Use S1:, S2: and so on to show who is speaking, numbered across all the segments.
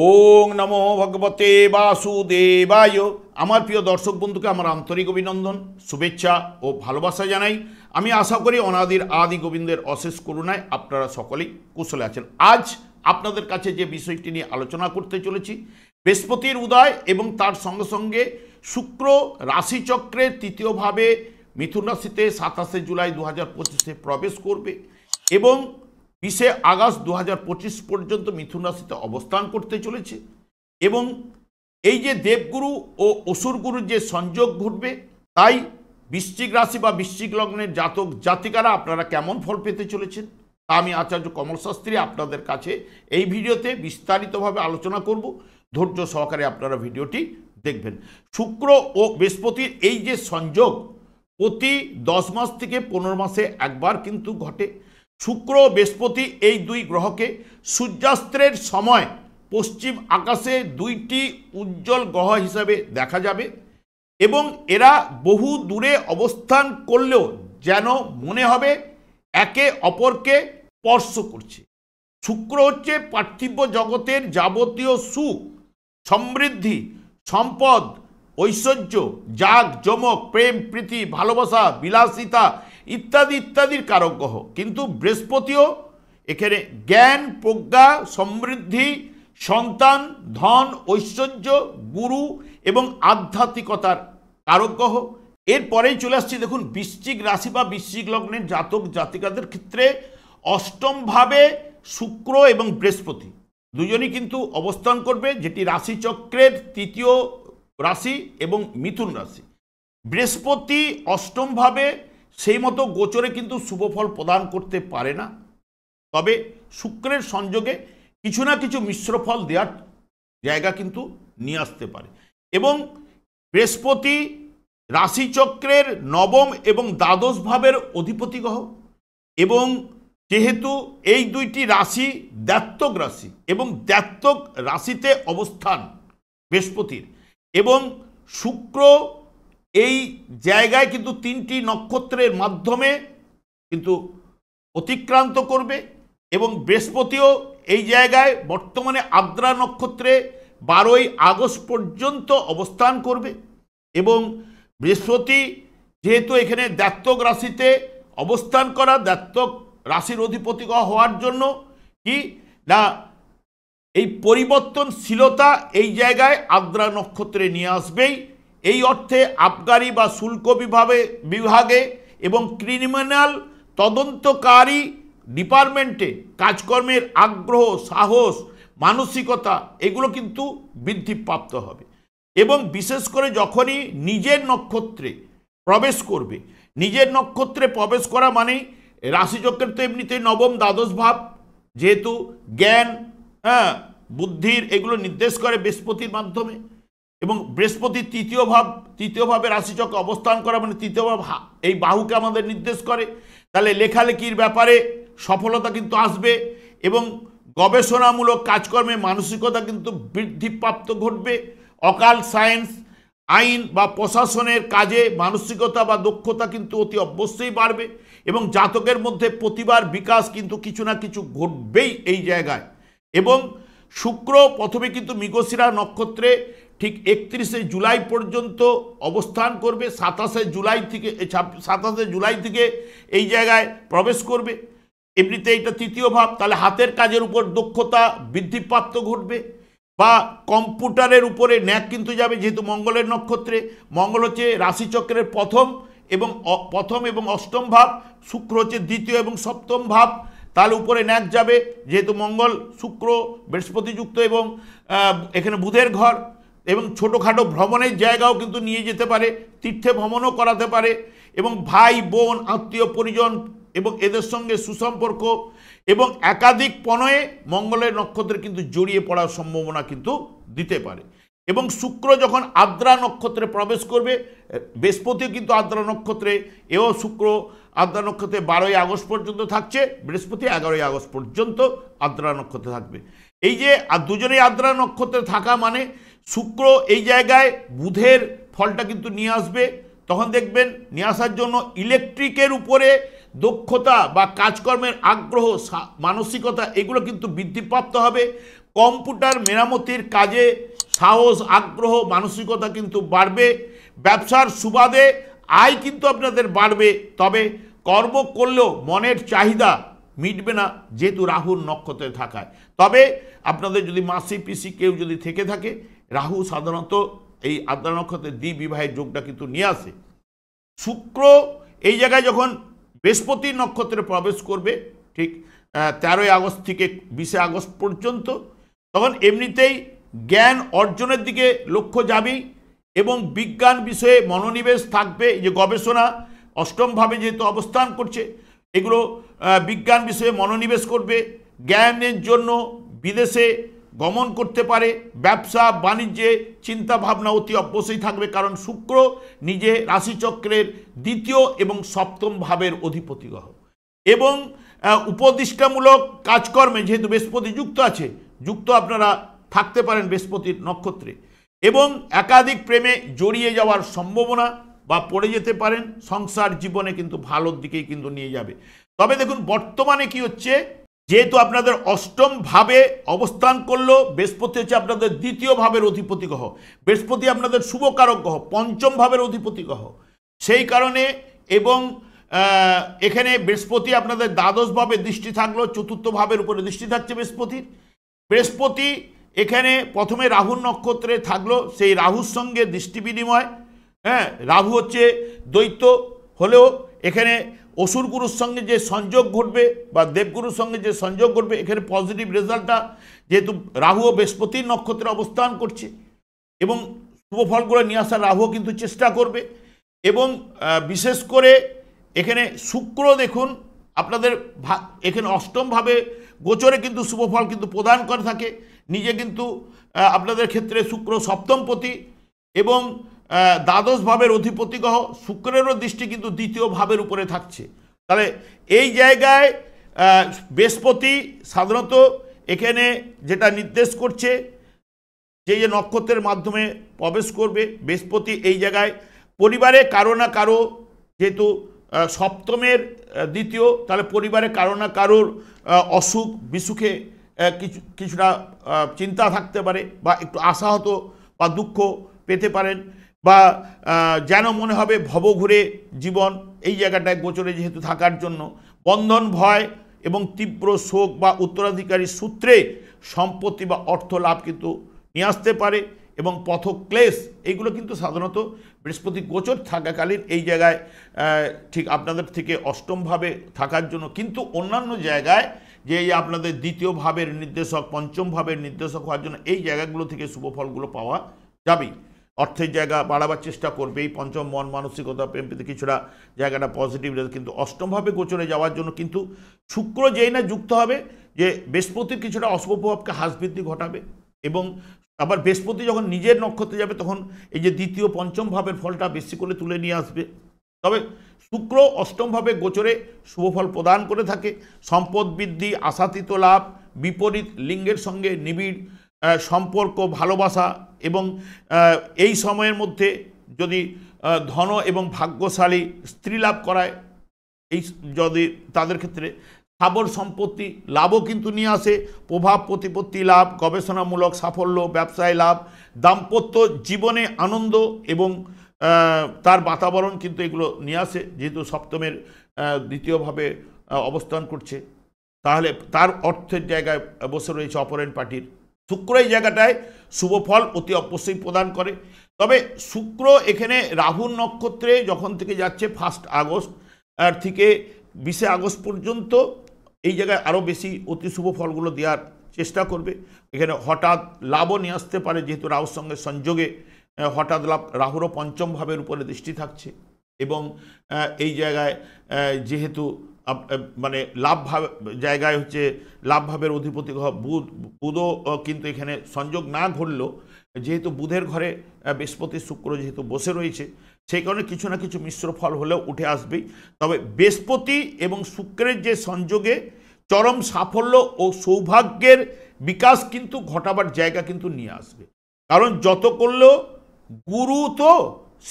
S1: ওং নমো ভগবতে বাসুদেবায়। আমার প্রিয় দর্শক বন্ধুকে আমার আন্তরিক অভিনন্দন, শুভেচ্ছা ও ভালোবাসা জানাই। আমি আশা করি অনাদির আদি গোবিন্দের অশেষ করুণায় আপনারা সকলেই কুশলে আছেন। আজ আপনাদের কাছে যে বিষয়টি নিয়ে আলোচনা করতে চলেছি, বৃহস্পতির উদয় এবং তার সঙ্গে সঙ্গে শুক্র রাশিচক্রের তৃতীয়ভাবে মিথুন রাশিতে 27 জুলাই 2025 প্রবেশ করবে এবং 20 আগস্ট 2025 পর্যন্ত মিথুন রাশিতে অবস্থান করতে চলেছে। এবং এই যে দেবগুরু ও অসুরগুরুর যে সংযোগ ঘটবে, তাই বৃশ্চিক রাশি বা বৃশ্চিক লগ্নের জাতক জাতিকারা আপনারা কেমন ফল পেতে চলেছেন তা আমি আচার্য কমল শাস্ত্রী আপনাদের কাছে এই ভিডিওতে বিস্তারিতভাবে আলোচনা করব। ধৈর্য সহকারে আপনারা ভিডিওটি দেখবেন। শুক্র ও বৃহস্পতির এই যে সংযোগ প্রতি 10 মাস থেকে 15 মাসে একবার কিন্তু ঘটে। শুক্র বৃহস্পতি এই দুই গ্রহকে সূর্যাস্তের সময় পশ্চিম আকাশে দুইটি উজ্জ্বল গ্রহ হিসাবে দেখা যাবে এবং এরা বহু দূরে অবস্থান করলেও যেন মনে হবে একে অপরকে স্পর্শ করছে। শুক্র হচ্ছে পার্থিব জগতের যাবতীয় সুখ, সমৃদ্ধি, সম্পদ, ঐশ্বর্য, জাগ জমক, প্রেম, প্রীতি, ভালোবাসা, বিলাসিতা ইত্যাদি ইত্যাদির কারক গ্রহ। কিন্তু বৃহস্পতিও এখানে জ্ঞান, প্রজ্ঞা, সমৃদ্ধি, সন্তান, ধন, ঐশ্বর্য, গুরু এবং আধ্যাত্মিকতার কারক গ্রহ। এরপরেই চলে আসছি, দেখুন বৃশ্চিক রাশি বা বৃশ্চিক লগ্নের জাতক জাতিকাদের ক্ষেত্রে অষ্টমভাবে শুক্র এবং বৃহস্পতি দুজনই কিন্তু অবস্থান করবে, যেটি রাশিচক্রের তৃতীয় রাশি এবং মিথুন রাশি। বৃহস্পতি অষ্টমভাবে সেই মতো গোচরে কিন্তু শুভফল প্রদান করতে পারে না, তবে শুক্রের সংযোগে কিছু না কিছু মিশ্র ফল দেওয়ার জায়গা কিন্তু নিয়ে আসতে পারে। এবং বৃহস্পতি রাশিচক্রের নবম এবং দ্বাদশ ভাবের অধিপতি গ্রহ এবং যেহেতু এই দুইটি রাশি দ্ব্যর্থক রাশি এবং দ্ব্যর্থক রাশিতে অবস্থান বৃহস্পতির, এবং শুক্র এই জায়গায় কিন্তু 3টি নক্ষত্রের মাধ্যমে কিন্তু অতিক্রান্ত করবে এবং বৃহস্পতিও এই জায়গায় বর্তমানে আদ্রা নক্ষত্রে 12ই আগস্ট পর্যন্ত অবস্থান করবে। এবং বৃহস্পতি যেহেতু এখানে দ্ব্যর্থক রাশিতে অবস্থান করা, দ্ব্যর্থক রাশির অধিপতি হওয়ার জন্য কি না এই পরিবর্তনশীলতা এই জায়গায় আদ্রা নক্ষত্রে নিয়ে আসবেই। এই অর্থে আবগারি বা শুল্ক বিভাগে এবং ক্রিমিনাল তদন্তকারী ডিপার্টমেন্টে কাজকর্মের আগ্রহ, সাহস, মানসিকতা এগুলো কিন্তু বৃদ্ধিপ্রাপ্ত হবে। এবং বিশেষ করে যখনই নিজের নক্ষত্রে প্রবেশ করবে, নিজের নক্ষত্রে প্রবেশ করা মানেই রাশিচক্রের তো এমনিতেই নবম দ্বাদশ ভাব, যেহেতু জ্ঞান, বুদ্ধির এগুলো নির্দেশ করে বৃহস্পতির মাধ্যমে, এবং বৃহস্পতির তৃতীয় ভাবে রাশিচক্রে অবস্থান করা মানে তৃতীয় ভাব এই বাহুকে আমাদের নির্দেশ করে। তাহলে লেখালেখির ব্যাপারে সফলতা কিন্তু আসবে এবং গবেষণামূলক কাজকর্মে মানসিকতা কিন্তু বৃদ্ধিপ্রাপ্ত ঘটবে। অকাল সায়েন্স, আইন বা প্রশাসনের কাজে মানসিকতা বা দক্ষতা কিন্তু অতি অবশ্যই বাড়বে এবং জাতকের মধ্যে প্রতিভার বিকাশ কিন্তু কিছু না কিছু ঘটবেই এই জায়গায়। এবং শুক্র প্রথমে কিন্তু মৃগশিরা নক্ষত্রে ঠিক 31শে জুলাই পর্যন্ত অবস্থান করবে, 27শে জুলাই থেকে এই জায়গায় প্রবেশ করবে। এমনিতে এটা তৃতীয় ভাব, তাহলে হাতের কাজের উপর দক্ষতা বৃদ্ধিপ্রাপ্ত ঘটবে বা কম্পিউটারের উপরে ন্যাক কিন্তু যাবে, যেহেতু মঙ্গলের নক্ষত্রে। মঙ্গল হচ্ছে রাশিচক্রের প্রথম এবং অষ্টম ভাব, শুক্র হচ্ছে দ্বিতীয় এবং সপ্তম ভাব, তার উপরে ন্যাক যাবে, যেহেতু মঙ্গল শুক্র বৃহস্পতি যুক্ত এবং এখানে বুধের ঘর। এবং ছোটোখাটো ভ্রমণের জায়গাও কিন্তু নিয়ে যেতে পারে, তীর্থে ভ্রমণও করাতে পারে এবং ভাই বোন আত্মীয় পরিজন এবং এদের সঙ্গে সুসম্পর্ক এবং একাধিক প্রণয়ে মঙ্গলের নক্ষত্রে কিন্তু জড়িয়ে পড়ার সম্ভাবনা কিন্তু দিতে পারে। এবং শুক্র যখন আদ্রা নক্ষত্রে প্রবেশ করবে, বৃহস্পতিও কিন্তু আদ্রা নক্ষত্রে, এও শুক্র আদ্রা নক্ষত্রে 12ই আগস্ট পর্যন্ত থাকছে, বৃহস্পতি 11ই আগস্ট পর্যন্ত আদ্রা নক্ষত্রে থাকবে। এই যে দুজনেই আদ্রা নক্ষত্রে থাকা মানে শুক্র এই জায়গায় বুধের ফলটা কিন্তু নিয়ে আসবে। তখন দেখবেন নিয়ে আসার জন্য ইলেকট্রিকের উপরে দক্ষতা বা কাজকর্মের আগ্রহ, মানসিকতা এগুলো কিন্তু বৃদ্ধিপ্রাপ্ত হবে। কম্পিউটার মেরামতির কাজে সাহস, আগ্রহ, মানসিকতা কিন্তু বাড়বে। ব্যবসার সুবাদে আয় কিন্তু আপনাদের বাড়বে, তবে কর্ম করলেও মনের চাহিদা মিটবে না যেহেতু রাহুর নক্ষত্রে থাকায়। তবে আপনাদের যদি মাসি পিসি কেউ যদি থেকে থাকে, রাহু সাধারণত এই আদ্রা নক্ষত্রের দ্বিবিবাহের যোগটা কিন্তু নিয়ে আসে। শুক্র এই জায়গায় যখন বৃহস্পতি নক্ষত্রে প্রবেশ করবে ঠিক 13ই আগস্ট থেকে 20শে আগস্ট পর্যন্ত, তখন এমনিতেই জ্ঞান অর্জনের দিকে লক্ষ্য যাবেই এবং বিজ্ঞান বিষয়ে মনোনিবেশ থাকবে। এই যে গবেষণা অষ্টমভাবে যেহেতু অবস্থান করছে, এগুলো বিজ্ঞান বিষয়ে মনোনিবেশ করবে। জ্ঞানের জন্য বিদেশে গমন করতে পারে। ব্যবসা বাণিজ্যে চিন্তা ভাবনা অতি অবশ্যই থাকবে, কারণ শুক্র নিজে রাশিচক্রের 2য় এবং 7ম ভাবের অধিপতি গ্রহ। এবং উপদিষ্টামূলক কাজকর্মে যেহেতু বৃহস্পতি যুক্ত আপনারা থাকতে পারেন বৃহস্পতির নক্ষত্রে, এবং একাধিক প্রেমে জড়িয়ে যাওয়ার সম্ভাবনা বা পড়ে যেতে পারেন। সংসার জীবনে কিন্তু ভালোর দিকেই কিন্তু নিয়ে যাবে। তবে দেখুন বর্তমানে কি হচ্ছে, যেহেতু আপনাদের 8ম ভাবে অবস্থান করলো, বৃহস্পতি হচ্ছে আপনাদের 2য় ভাবের অধিপতি গ্রহ, বৃহস্পতি আপনাদের শুভকারক গ্রহ, 5ম ভাবের অধিপতি গ্রহ। সেই কারণে এবং এখানে বৃহস্পতি আপনাদের দ্বাদশ ভাবে দৃষ্টি থাকলো, 4র্থ ভাবের উপরে দৃষ্টি থাকছে বৃহস্পতির। বৃহস্পতি এখানে প্রথমে রাহুর নক্ষত্রে থাকলো, সেই রাহুর সঙ্গে দৃষ্টি বিনিময়, হ্যাঁ, রাহু হচ্ছে দ্বৈত হলেও এখানে অসুরগুরুর সঙ্গে যে সংযোগ ঘটবে বা দেবগুরুর সঙ্গে যে সংযোগ ঘটবে, এখানে পজিটিভ রেজাল্টটা যেহেতু রাহু ও বৃহস্পতির নক্ষত্রে অবস্থান করছে এবং শুভ ফলগুলো নিয়ে আসার রাহুও কিন্তু চেষ্টা করবে। এবং বিশেষ করে এখানে শুক্র দেখুন আপনাদের এখানে 8ম ভাবে গোচরে কিন্তু শুভ ফল কিন্তু প্রদান করে থাকে। নিজে কিন্তু আপনাদের ক্ষেত্রে শুক্র 7ম পতি এবং দ্বাদশ ভাবের অধিপতি গ্রহ, শুক্রেরও দৃষ্টি কিন্তু 2য় ভাবের উপরে থাকছে। তাহলে এই জায়গায় বৃহস্পতি সাধারণত এখানে যেটা নির্দেশ করছে, যে নক্ষত্রের মাধ্যমে প্রবেশ করবে বৃহস্পতি এই জায়গায় পরিবারে কারো না কারো, যেহেতু 7মের 2য়, তাহলে পরিবারে কারো না কারোর অসুখ বিসুখে কিছুটা চিন্তা থাকতে পারে বা একটু আশাহত বা দুঃখ পেতে পারেন, বা যেন মনে হবে ভবঘুরে জীবন এই জায়গাটায় গোচরে যেহেতু থাকার জন্য বন্ধন, ভয় এবং তীব্র শোক বা উত্তরাধিকারী সূত্রে সম্পত্তি বা অর্থ লাভ কিন্তু নিয়ে আসতে পারে। এবং পথক্লেশ এইগুলো কিন্তু সাধারণত বৃহস্পতি গোচর থাকাকালীন এই জায়গায় ঠিক আপনাদের থেকে 8ম ভাবে থাকার জন্য, কিন্তু অন্যান্য জায়গায় যে আপনাদের 2য় ভাবের নির্দেশক, 5ম ভাবের নির্দেশক হওয়ার জন্য এই জায়গাগুলো থেকে শুভ ফলগুলো পাওয়া যাবেই। অর্থের জায়গা বাড়াবার চেষ্টা করবে, এই 5ম মন মানসিকতা প্রেম পেতে কিছুটা জায়গাটা পজিটিভ, কিন্তু 8ম ভাবে গোচরে যাওয়ার জন্য কিন্তু শুক্র যেই না যুক্ত হবে, যে বৃহস্পতির কিছুটা অশুভ প্রভাবকে হ্রাস বৃদ্ধি ঘটাবে। এবং আবার বৃহস্পতি যখন নিজের নক্ষত্রে যাবে, তখন এই যে 2য় 5ম ভাবের ফলটা বেশি করে তুলে নিয়ে আসবে। তবে শুক্র 8ম ভাবে গোচরে শুভফল প্রদান করে থাকে। সম্পদ বৃদ্ধি, আশাতীত লাভ, বিপরীত লিঙ্গের সঙ্গে নিবিড় সম্পর্ক, ভালোবাসা, এবং এই সময়ের মধ্যে যদি ধন এবং ভাগ্যশালী স্ত্রী লাভ করায়, এই যদি তাদের ক্ষেত্রে স্থাবর সম্পত্তি লাভও কিন্তু নিয়ে আসে। প্রভাব প্রতিপত্তি লাভ, গবেষণামূলক সাফল্য, ব্যবসায় লাভ, দাম্পত্য জীবনে আনন্দ এবং তার বাতাবরণ কিন্তু এগুলো নিয়ে আসে, যেহেতু 7মের 2য় ভাবে অবস্থান করছে। তাহলে তার অর্থের জায়গায় বসে রয়েছে অপরেন পার্টির। শুক্র এই জায়গাটায় শুভ ফল অতি অবশ্যই প্রদান করে। তবে শুক্র এখানে রাহুর নক্ষত্রে যখন থেকে যাচ্ছে 1 আগস্ট থেকে 20শে আগস্ট পর্যন্ত, এই জায়গায় আরও বেশি অতি শুভ ফলগুলো দেওয়ার চেষ্টা করবে। এখানে হঠাৎ লাভও নিয়ে আসতে পারে, যেহেতু রাহুর সঙ্গে সংযোগে হঠাৎ লাভ, রাহুরও 5ম ভাবের উপরে দৃষ্টি থাকছে। এবং এই জায়গায় যেহেতু মানে লাভ ভাব জায়গায় হচ্ছে লাভ ভাবের অধিপতি বুধও কিন্তু এখানে সংযোগ না ঘটলেও, যেহেতু বুধের ঘরে বৃহস্পতি শুক্র যেহেতু বসে রয়েছে, সেই কারণে কিছু না কিছু মিশ্র ফল হলেও উঠে আসবেই। তবে বৃহস্পতি এবং শুক্রের যে সংযোগে চরম সাফল্য ও সৌভাগ্যের বিকাশ কিন্তু ঘটাবার জায়গা কিন্তু নিয়ে আসবে। কারণ যত করলেও গুরু তো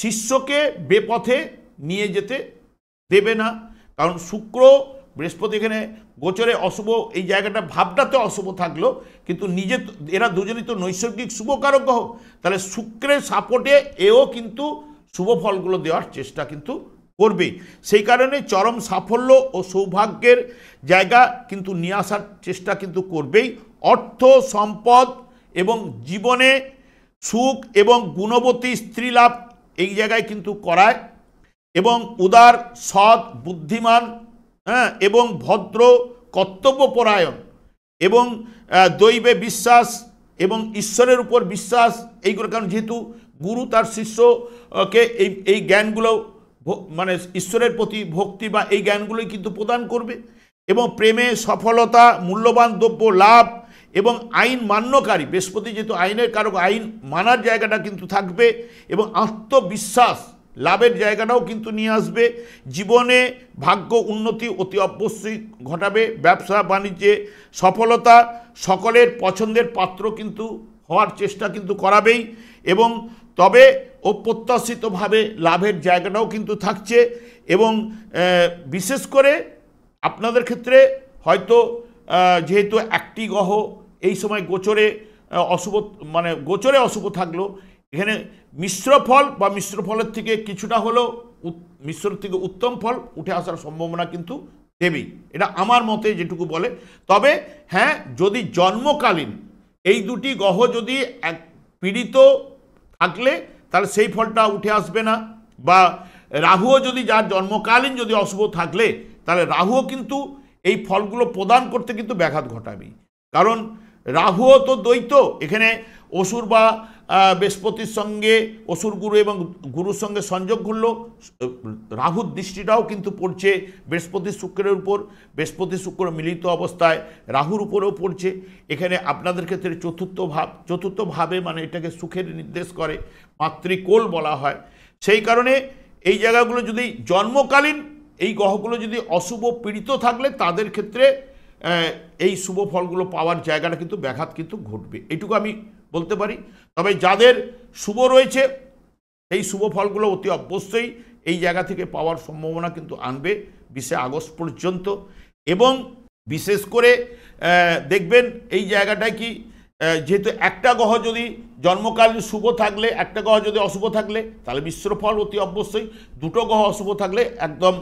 S1: শিষ্যকে বেপথে নিয়ে যেতে দেবে না, কারণ শুক্র বৃহস্পতি এখানে গোচরে অশুভ, এই জায়গাটা ভাবটাতে অশুভ থাকলো, কিন্তু নিজে এরা দুজনই তো নৈসর্গিক শুভকারক গ্রহ, তাহলে শুক্রের সাপোর্টে এও কিন্তু শুভ ফলগুলো দেওয়ার চেষ্টা কিন্তু করবে। সেই কারণে চরম সাফল্য ও সৌভাগ্যের জায়গা কিন্তু নিয়ে আসার চেষ্টা কিন্তু করবেই। অর্থ সম্পদ এবং জীবনে সুখ এবং গুণবতী স্ত্রী লাভ এই জায়গায় কিন্তু করায়, এবং উদার, সৎ, বুদ্ধিমান, এবং ভদ্র, কর্তব্যপরায়ণ এবং দৈবে বিশ্বাস এবং ঈশ্বরের উপর বিশ্বাস, এইগুলো, কারণ যেহেতু গুরু তার শিষ্যকে এই জ্ঞানগুলো মানে ঈশ্বরের প্রতি ভক্তি বা এই জ্ঞানগুলোই কিন্তু প্রদান করবে। এবং প্রেমে সফলতা, মূল্যবান দ্রব্য লাভ এবং আইন মান্যকারী, বৃহস্পতি যেহেতু আইনের কারক, আইন মানার জায়গাটা কিন্তু থাকবে, এবং আত্মবিশ্বাস লাভের জায়গাটাও কিন্তু নিয়ে আসবে। জীবনে ভাগ্য উন্নতি অতি অবশ্যই ঘটাবে। ব্যবসা বাণিজ্যে সফলতা, সকলের পছন্দের পাত্র কিন্তু হওয়ার চেষ্টা কিন্তু করাবেই, এবং তবে অপ্রত্যাশিতভাবে লাভের জায়গাটাও কিন্তু থাকছে। এবং বিশেষ করে আপনাদের ক্ষেত্রে হয়তো যেহেতু একটি গ্রহ এই সময় গোচরে অশুভ, মানে গোচরে অশুভ থাকলো, এখানে মিশ্র ফল বা মিশ্র ফলের থেকে কিছুটা হলেও মিশ্র থেকে উত্তম ফল উঠে আসার সম্ভাবনা কিন্তু দেবেই, এটা আমার মতে যেটুকু বলে। তবে হ্যাঁ, যদি জন্মকালীন এই দুটি গ্রহ যদি এক পীড়িত থাকলে তাহলে সেই ফলটা উঠে আসবে না, বা রাহুও যদি যার জন্মকালীন যদি অশুভ থাকলে তাহলে রাহুও কিন্তু এই ফলগুলো প্রদান করতে কিন্তু ব্যাঘাত ঘটাবেই। কারণ রাহুও তো দ্বৈত, এখানে অসুর বা বৃহস্পতির সঙ্গে অসুর গুরু এবং গুরুর সঙ্গে সংযোগ ঘটল, রাহুর দৃষ্টিটাও কিন্তু পড়ছে বৃহস্পতি শুক্রের উপর, বৃহস্পতি শুক্র মিলিত অবস্থায় রাহুর উপরেও পড়ছে। এখানে আপনাদের ক্ষেত্রে চতুর্থ ভাবে মানে এটাকে সুখের নির্দেশ করে, মাতৃকোল বলা হয়। সেই কারণে এই জায়গাগুলো যদি জন্মকালীন এই গ্রহগুলো যদি অশুভ পীড়িত থাকলে তাদের ক্ষেত্রে এই শুভ ফলগুলো পাওয়ার জায়গাটা কিন্তু ব্যাঘাত কিন্তু ঘটবে, এটুকু আমি বলতে পারি। তবে যাদের শুভ রয়েছে এই শুভ ফলগুলো অতি অবশ্যই এই জায়গা থেকে পাওয়ার সম্ভাবনা কিন্তু আনবে 20 আগস্ট পর্যন্ত। এবং বিশেষ করে দেখবেন এই জায়গাটায় কি, যেহেতু একটা গ্রহ যদি জন্মকালীন শুভ থাকলে, একটা গ্রহ যদি অশুভ থাকলে তাহলে মিশ্র ফল অতি অবশ্যই, দুটো গ্রহ অশুভ থাকলে একদম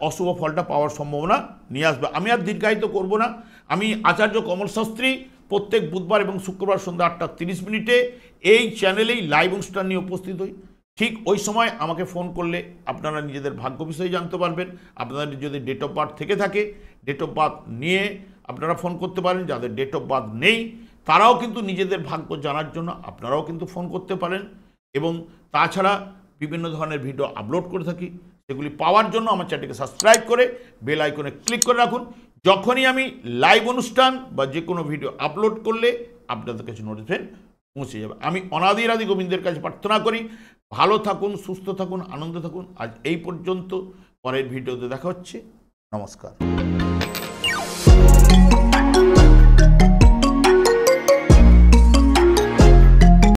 S1: অশুভ ফলটা পাওয়ার সম্ভাবনা নিয়ে আসবে। আমি আর দীর্ঘায়িত করব না। আমি আচার্য কমল শাস্ত্রী প্রত্যেক বুধবার এবং শুক্রবার সন্ধ্যা 8:30 এই চ্যানেলেই লাইভ অনুষ্ঠান নিয়ে উপস্থিত হই। ঠিক ওই সময় আমাকে ফোন করলে আপনারা নিজেদের ভাগ্য বিষয়ে জানতে পারবেন। আপনাদের যদি ডেট অফ বার্থ থেকে থাকে ডেট অফ বার্থ নিয়ে আপনারা ফোন করতে পারেন, যাদের ডেট অফ বার্থ নেই তারাও কিন্তু নিজেদের ভাগ্য জানার জন্য আপনারাও কিন্তু ফোন করতে পারেন। এবং তাছাড়া বিভিন্ন ধরনের ভিডিও আপলোড করে থাকি, সেগুলি পাওয়ার জন্য আমার চ্যানেলকে সাবস্ক্রাইব করে বেল আইকনে ক্লিক করে রাখুন। যখনই আমি লাইভ অনুষ্ঠান বা যে কোনো ভিডিও আপলোড করলে আপনাদের কাছে নোটিফিকেশন পৌঁছে যাবে। আমি অনাদি আদি গোবিন্দের কাছে প্রার্থনা করি ভালো থাকুন, সুস্থ থাকুন, আনন্দ থাকুন। আজ এই পর্যন্ত, পরের ভিডিওতে দেখা হচ্ছে। নমস্কার।